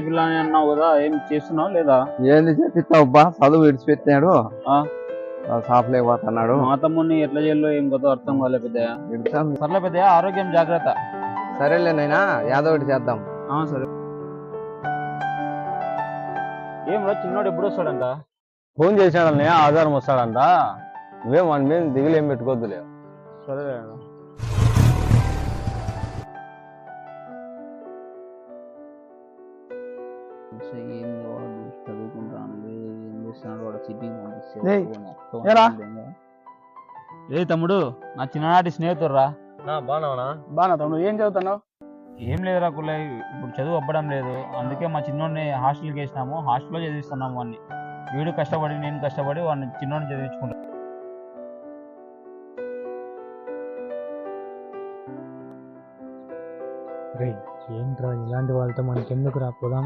పిల్లని అన్నావు కదా, ఏం చేస్తున్నావు లేదా? ఏంది చెప్పిస్తావుబ్బా, చదువు విడిచిపెట్టినాడు, ఆ, షాప్లో పోతున్నాడు. మా తమ్ముడిని ఎట్లా చేయాలో ఏం కొద్దో అర్థం కాలే పెద్దయ్య. విడిచాను. సర్లే పెద్దయ్య, ఆరోగ్యం జాగ్రత్త. సరేలే నైనా, ఏదో ఒకటి చేద్దాం. సరే. ఏం రా చిన్నోడు ఎప్పుడు వస్తాడంట? ఫోన్ చేశాడని ఆధారం వస్తాడంట. నువ్వేం వాని మీద దిగులు ఏం పెట్టుకోవద్దులే. సరే. ఏ తమ్ముడు, నా చిన్ననాటి స్నేహితుడు రా. బాగున్నావా? బాగా తమ్ముడు, ఏం చదువుతున్నావు? ఏం లేదురా కుల్లయ్, ఇప్పుడు చదువు అవ్వడం లేదు, అందుకే మా చిన్నోడిని హాస్టల్కి వేసినాము. హాస్టల్లో చదివిస్తున్నాము వాడిని. వీడు కష్టపడి నేను కష్టపడి వాడిని చిన్నోడిని చదివించుకుంటాను. ఏంట్రా ఇలాంటి వాళ్ళతో మనకెందుకు రా, పోదాం.